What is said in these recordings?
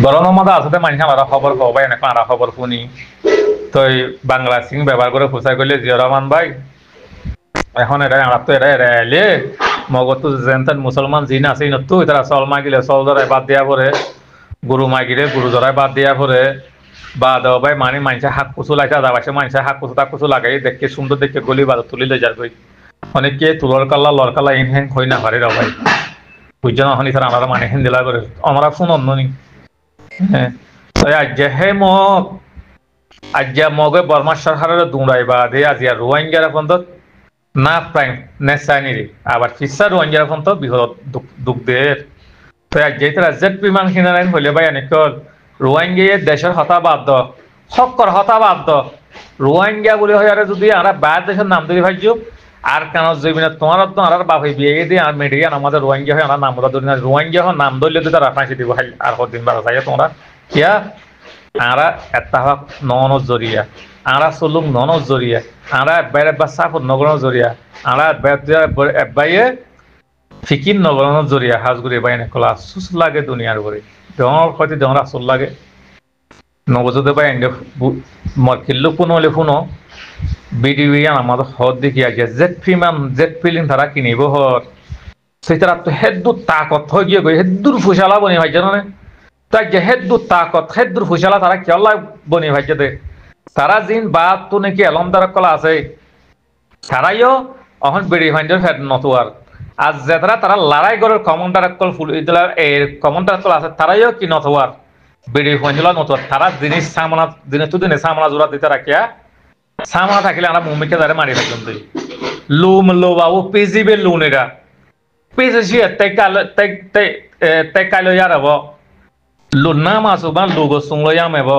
গরমের মধ্যে আসতে মানুষ আলাদা খবর পাবো ভাই এখন আলাদা খবর শুনি তো বাংলা সিং ব্যবহার করে ফুসাই করলে জিয়া রহমান ভাই এখন এটা আলাপ তো এটা এলে মগত যেন মুসলমান জিন আছে নতো তারা চল মাগিলে চল ধরাই বাদ দিয়া পরে গুরু মাগিলে গুরু ধরাই বাদ দিয়া পরে বা দেওয়া ভাই মানে মানুষে হাত কুচু লাইতে যাবাসে মানুষে হাত কুচু তা কুচু লাগাই দেখে সুন্দর দেখে গলি বাজার তুলি লৈ যার কই অনেকে তুলর কাল্লা লর কাল্লা ইন হ্যাং হই না পারে রা ভাই বুঝছো না হনি তারা আমরা মানে হিন্দিলা করে আমরা শুনন নি হ্যাঁ আজ হে মগ আজ মগে বর্মা সরকারের দুঁড়াইবা দে আজ রোহিঙ্গার এখন তো না প্রায় নেশানি রে আবার ফিসা রোহিঙ্গার এখন তো বিহত দুঃখদের তো আজ যে তারা জেট বিমান কিনে নেন হইলে ভাই অনেক রোহিঙ্গা দেশের হতাবাদ হকর হতাবাদ রোহিঙ্গা বলে হয় আর যদি আমরা বাইরের দেশের নাম ধরে ভাই আর কেন জমিনে তোমার তো আর বাপে বিয়ে দিয়ে আর মেডিয়া আমাদের রোহিঙ্গা হয় আমরা নাম ধরি না রোহিঙ্গা হয় নাম ধরলে তো তারা ফাঁসি দিব ভাই আর কদিন বাড়া চাই তোমরা কিয়া আমরা এত্তাহাক নন জরিয়া আমরা চলুক নন জরিয়া আমরা বাইরে বা সাফত নগরণ জরিয়া আমরা বাইয়ে ফিকির নগরণ জরিয়া হাজগুড়ি বাইনে কলা সুস লাগে দুনিয়ার করে ডর হয়তো ডর আসল লাগে নবজতে বাই মরকিল্লু কোনো হলে শুনো বিডিবিয়ান আমাদের হদ দেখি আগে জেট ফিলিং তারা কিনিব হর সেই তারা তো হেদ্দুর তাকত হয়ে গিয়ে গই হেদ্দুর ফুসালা বনি ভাই জানো না তাই যে হেদ্দুর তাকত হেদ্দুর ফুসালা তারা কেলা বনি ভাই দে তারা জিন বাদ তো নাকি এলমদার কলা আছে তারাইও অহন বেড়ি ভাইন্ডের ফেট নতুয়ার আর যেতারা তারা লড়াই গড়ের কমান্ডার কল ফুল এর কমান্ডার কল আছে তারাইও কি নতুয়ার বেড়ি ভাইন্ডলা নতুয়ার তারা জিনিস সামনা দিনে তো দিনে সামনা জোড়া দিতে রাখিয়া সামনা থাকিলে আমরা মুমিকে দাঁড়ে মারি থাকতাম তুই লুম লো বাবু পিজিবে লুন এরা পিজি তাই কালো ইয়ার হব লু নাম আসো বা লোগো সুংলো ইয়াম হব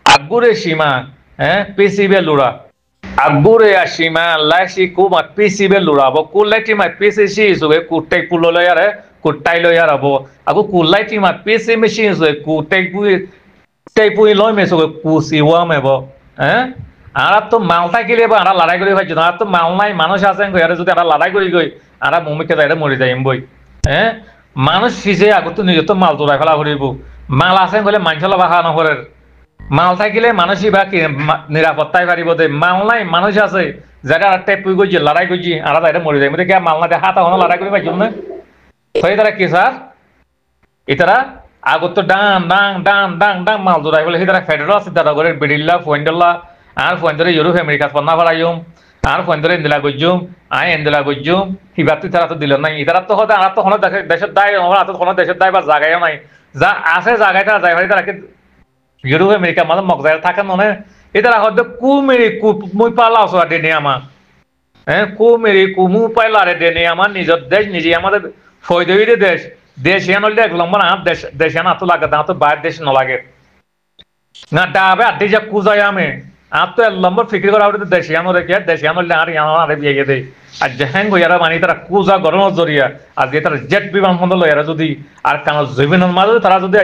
আগুরে সীমা হ্যাঁ পিসিবে লুড়া আগুরে সীমা লাইসি কুমা পিসিবে লুড়াব কুলাইটি মা পিসি সুবে কুটাই পুলো ইয়ারে কুটাই লো ইয়ার হব আগু কুলাইটি মা পিসি মেশিন সুবে কুটাই পুই লয় মেসো কুসি ওয়াম হব হ্যাঁ আমরা তো মালটা কিলে বা আমরা লড়াই করে ভাবছি আর তো মাল নাই মানুষ আছেন গই আর যদি আমরা লড়াই করি গই আমরা মুমিকে যাই মরে যাই বই হ্যাঁ মানুষ সিজে আগত নিজে তো মাল তোলাই ফেলা করিব মাল আছেন গলে মানুষলা বাহা নহরের মাল থাকিলে মানুষই বা নিরাপত্তায় পারিব দে মাল নাই মানুষ আছে যারা আর টেপুই গই লড়াই করছি আমরা যাই মরে যাই কে মাল না দে হাত হনো লড়াই করে পাইছি না হয়ে তারা কি স্যার এটারা আগত তো ডাং ডাং ডাং ডাং ডাং মাল জোড়াই বলে তারা ফেডারেল আছে তারা করে বেডিল্লা ফুয়েন্ডল্লা আর ফোনদরে ইউরোপ আমেরিকা পন্না ফলাইম আর ফোনদরে ইন্দিলা গজ্জুম আই ইন্দিলা গজ্জুম হিবাতি তারা তো দিল নাই ইতারা তো হতে আর তো কোনো দেশের দায় আমরা তো কোনো দেশের দায় বা জায়গায়ও নাই যা আছে জায়গায় তারা যায় তারা ইউরোপ আমেরিকা মানে মগজায় থাকে মনে এটারা হয়তো কু মেরি কু মুই পালা আসো ডেনে আমার হ্যাঁ কু মেরি কু মু পাইলা রে ডেনে আমার নিজের দেশ নিজে আমাদের ফয়দবির দেশ দেশ ইয়ান হলে এক নম্বর আর দেশ ইয়ান তো লাগে না তো বাইরের দেশ নলাগে না ডাবে আড্ডি যা কুজাই আমি আর তো লম্বর ফিক্রি করা হলে দেশিয়ানো রেখে দেশিয়ানো আর ইয়ানো বিয়ে দেয় আর যেহেন গইয়ারা মানে তারা কুজা গরমের জরিয়া আর যে তারা জেট বিমান বন্ধ এরা যদি আর কেন জৈবিনের মাঝে তারা যদি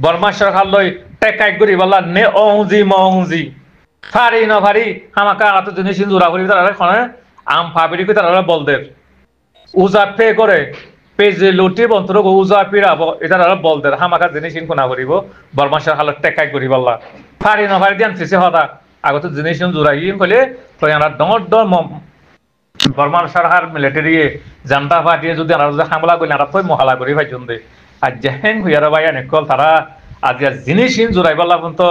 বর্মা সরকার লই টেকাই করি বললা নে অংজি মংজি ফারি না ফারি আমাকে আর তো জিনিস জোড়া করি তারা আম ফাবিরি করে তারা বলদের উজা পে করে পেজে লুটি বন্তর উজা পিরাবো এটা বলদের হামাকা জিনিস কোনা করিব বর্মা সরকার টেকাই করি বললা ফারি না ফারি দিয়ান ফিসে হতা আগত জিনিস জোড়াই হলে তো আমরা ডর ডর বর্মান সরকার মিলিটারি জান্তা পার্টিয়ে যদি আমরা যদি হামলা করি আমরা তো মহালা করি ভাই জন্দে আর যেহেন হইয়ার ভাই অনেকল তারা আজ জিনিস জোড়াই বললা তো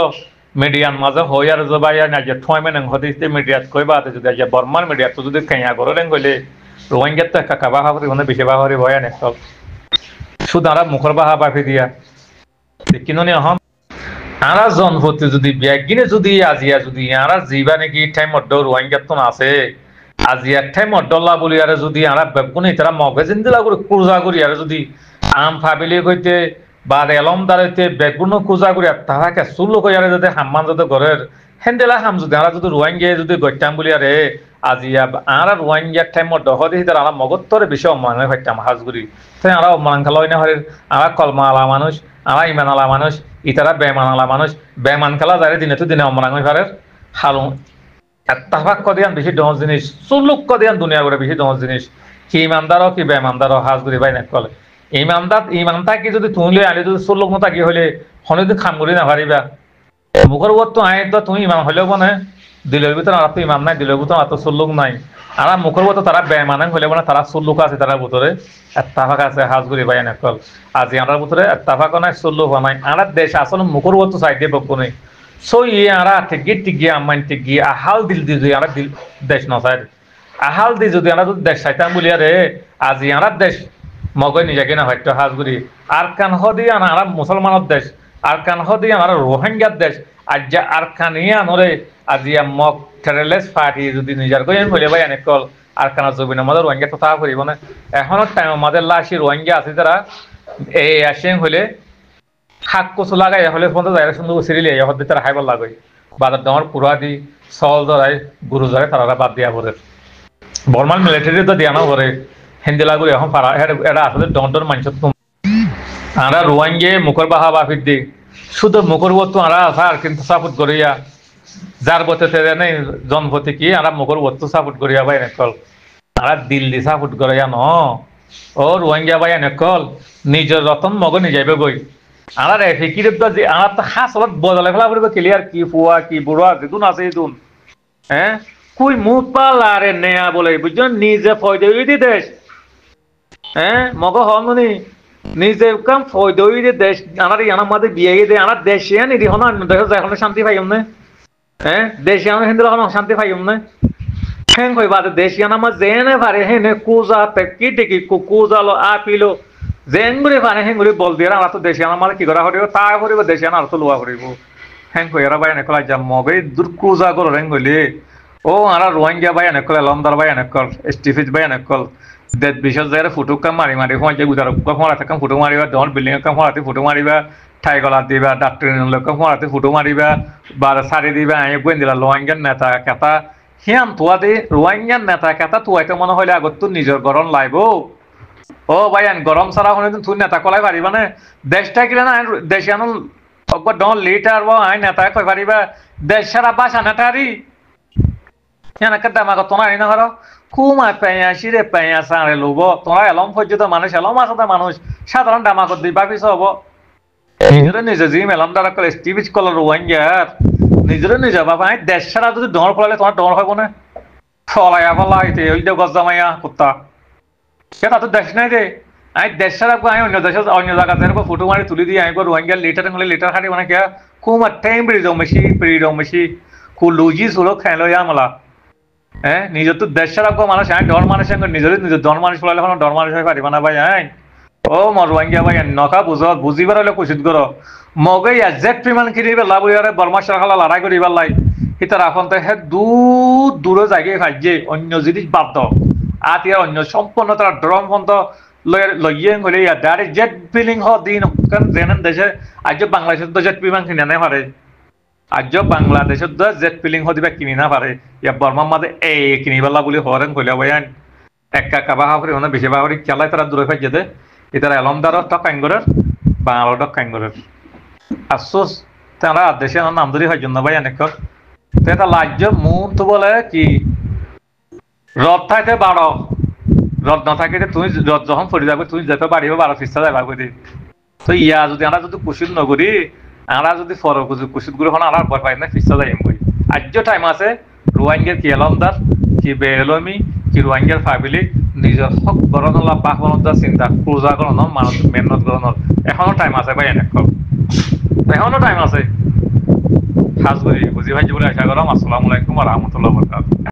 মিডিয়ার মাঝে হইয়ার ভাই না যে ঠয় মেনে হতে মিডিয়াত কইবা যদি আজ বর্মান মিডিয়াত তো যদি খাইয়া করে হইলে রোহিঙ্গার তো কাকা বাহা করি মানে বেশি বাহা ভয় অনেকল শুধু আমরা মুখর বাহা পাফি দিয়া কিন্তু এখন আরা জনপতি যদি ব্যাগিনে যদি আজিয়া যদি আরা জিবা নাকি টাইম অড্ডর রোহিঙ্গা তো আছে আজিয়া টাইম অড্ডল্লা বলি আর যদি আরা বেগুনে তারা মগজিন দিলা করে কুজা করি আর যদি আম ফাবিলি কইতে বা এলমদার হইতে বেগুনো কুজা করি তাহাকে চুল কই আর যদি হাম্মান যদি ঘরের হেন্দেলা হাম যদি আরা যদি রোহিঙ্গা যদি গইতাম বলি আরে আজিয়া আরা রোহিঙ্গা টাইম অড্ড হদি তারা আরা মগত্তরে বেশি অমানে হইতাম হাজগুড়ি তাই আরা অমান খালা হইনা হরে আরা কলমা আলা মানুষ আরা ইমান আলা মানুষ ইতারা বেমান আলা মানুষ বেমান খেলা যায় দিনে তো দিনে অমরাং ঘরের হালু এত্তাফাক কদিয়ান বেশি দশ জিনিস চুলুক কদিয়ান দুনিয়া করে বেশি দশ জিনিস কি ইমানদারও কি বেমানদারও হাজগুড়ি ভাই না কলে ইমানদার ইমানটা কি যদি তুলে আনি যদি চুলুক মতো কি হলে হনে খাম করি না পারিবা মুখর ওর তো আয় তো তুমি ইমাম হলেও বনে দিলের ভিতরে আর তো ইমাম নাই দিলের ভিতরে আর তো সুল্লুক নাই আর মুখর মতো তারা বেমানে হলে বলে তারা সুল্লুক আছে তার ভিতরে এত্তাফাক আছে হাজগুড়ি ভাই এনেকল আজি আমার ভিতরে এত্তাফাক নাই সুল্লুক নাই আর দেশ আসলে মুখর মতো চাই দিয়ে বকু নেই সো ইয়ে আর টিকি টিকি আম্মাইন টিকি আহাল দিল দি যদি আর দিল দেশ নসাই আহাল দি যদি আমরা দেশ চাইতাম বলি আরে আজি আর দেশ মগই নিজেকে না হয়তো হাজগুড়ি আর কান হদি আর মুসলমানের দেশ আর কান হদি আর রোহিঙ্গার দেশ আজ আর কানিয়া নরে আজিয়া মগ টেরলেস পার্টি যদি নিজের কই বলে ভাই অনেক কল আর কানা জবিন আমাদের রোহিঙ্গা কথা করিব না এখনো টাইম আমাদের লাশি রোহিঙ্গা আছে যারা এই আসেন হলে শাক কচু লাগাই হলে ফোন যাই সুন্দর সিরিলে হতে তারা খাইবার লাগই বাজার দামর পুরা দি চল ধরাই গুরু ধরে তারা বাদ দিয়া পড়ে বর্মাল মিলিটারি তো দিয়া না করে হিন্দি লাগুলি এখন পারা এটা আসলে ডন্টর মানুষ আমরা রোহিঙ্গে মুখর বাহা বাফির দি শুধু মুখর বস্তু আমরা আসার কিন্তু সাপোর্ট করিয়া যার বতে নেই জনপতি কি আমরা মুখর বস্তু সাপোর্ট করিয়া ভাই এনেকল আমরা দিল্লি সাপোর্ট করিয়া ন ও রোহিঙ্গা ভাই এনেকল নিজের রতন মগ নিজাইবে গই আমরা রেফিকির যে আমরা তো খাস অলপ বদলে ফেলা পড়বে ক্লিয়ার কি ফুয়া কি বুড়া যেতুন আছে এতুন হ্যাঁ কুই মুখ পালারে নেয়া বলে বুঝছেন নিজে ফয়দে দেশ হ্যাঁ মগ হনি নিজে কাম ফয়দে দেশ আমার ইয়ানার মধ্যে বিয়ে গিয়ে দেয় আমার দেশে নিদি হন দেশ এখন শান্তি পাইম না হ্যাঁ দেশে আমার হিন্দু এখন শান্তি পাইম না হ্যাঁ কই বাদে দেশে আমার জেনে পারে হেনে কুজা কি টেকি কুজালো আপিলো জেন করে পারে হেন করে বল দিয়ে আমরা তো দেশে আমার মানে কি করা করিব তা করিব দেশে আর তো লোয়া করিব হ্যাঁ কই এরা ভাই এনেকল যা মগে দূর কুজা করো রেন গলি ও আর রোহিঙ্গা ভাই এনেকল লন্দার ভাই এনেকল স্টিফিজ ভাই এনেকল দেশ বিশেষ জায়গায় ফুটো কাম মারি মারি হয় যে গুজার ফোঁড়াতে কাম ফুটো মারিবা ডন বিল্ডিং কাম ফোঁড়াতে ফুটো মারিবা ঠাই গলা দিবা ডাক্তার কাম ফোঁড়াতে ফুটো মারিবা বা সারি দিবা আই গোয়েন দিলা রোহিঙ্গার নেতা কেতা হিয়ান তোয়া দে রোহিঙ্গার নেতা কেতা তোয়াইতে মনে হইলে আগত তো নিজের গরম লাইব ও ভাই গরম ছাড়া হলে তুই নেতা কলাই পারিবা না দেশটা কিনা না দেশে আনো ডন লিটার বা আই নেতা কই পারিবা দেশ সারা বাসা নেতারি হিয়ান একটা দামাগত তোনা আইনা করো কুমা পেঁয়া সিরে পেঁয়া সাঁড়ে লুব তোরা এলম পর্যন্ত মানুষ এলম আসতে মানুষ সাধারণ দামাগত দিবা পিছ হব নিজেরা নিজে জি মেলাম দ্বারা কলে স্টিভিজ কলার রোহিঙ্গার নিজেরা নিজে বাবা আমি দেশ ছাড়া যদি ডর ফলালে তোমার ডর হইব না ফলাইয়া ফলাইতে ওই যে গজ জামাইয়া কুত্তা সেটা তো দেশ নাই রে আমি দেশ ছাড়া আমি অন্য দেশে অন্য জায়গাতে ফুটো মারি তুলি দিয়ে আমি রোহিঙ্গার লিটার হলে লিটার খাটি মানে কে কুমার টাইম বেড়ে যাও মেশি কু লুজি সুলো খাই লো আমলা হ্যাঁ নিজের তো দেশ ছাড়া মানুষ হ্যাঁ ডর মানুষের নিজের ডর মানুষ ফলালে কোনো ডর মানুষ হয়ে পারিবা না ভাই হ্যাঁ ও মর রোহিঙ্গা ভাই নকা বুঝিবার হলে কুচিত করো মগে একজেক্ট বিমান কিনিবে লাভ হইয়ারে বর্মা সরকার লড়াই করিবার লাই ইতার এখন তো হে দূরে জায়গায় খাইছে অন্য জিনিস বাদ দাও আর ইয়ার অন্য সম্পূর্ণ তারা ড্রম পর্যন্ত লইয়ে হলে ডাইরেক্ট জেট ফিলিং দিন জেনেন দেশে আজ বাংলাদেশের তো জেট বিমান কিনে না পারে আজ বাংলাদেশের তো জেট ফিলিং দিবা কিনি না পারে ইয়া বর্মার মাঝে এই কিনিবালা বলে হরেন কইলা ভাই একা কাবা হাফরে মানে বেশি বাহরি খেলায় তারা দূরে খাই যেতে এটার এলমদারও টক কাঙ্গরের বাংলা টক কাঙ্গরের আফসোস তারা দেশে নাম ধরে হয় জন্য ভাই অনেক এটা লাজ্য মুখ তো বলে কি রদ থাকতে বারো রদ না থাকে তুমি রদ যখন পড়ে যাবে তুমি যেতে পারিবে 12 পৃষ্ঠা যাবা করি তো ইয়া যদি আমরা যদি কুশিদ নগরী আমরা যদি ফরক কুশিদ গুলো হন আমরা ভয় পাই না পৃষ্ঠা যাই বই আজ টাইম আছে রোহিঙ্গার কি এলমদার কি বেলমি কি রোহিঙ্গার ফ্যামিলি নিজের হক গণনা বাক বনতা চিন্তা পূজা গণনা মানুষ মেহনত গণনার এখনো টাইম আছে ভাই এখনো টাইম আছে খাস করি বুঝি ভাই বলে আশা করলাম আসসালামু আলাইকুম ওয়া রাহমাতুল্লাহি ওয়া বারাকাতুহু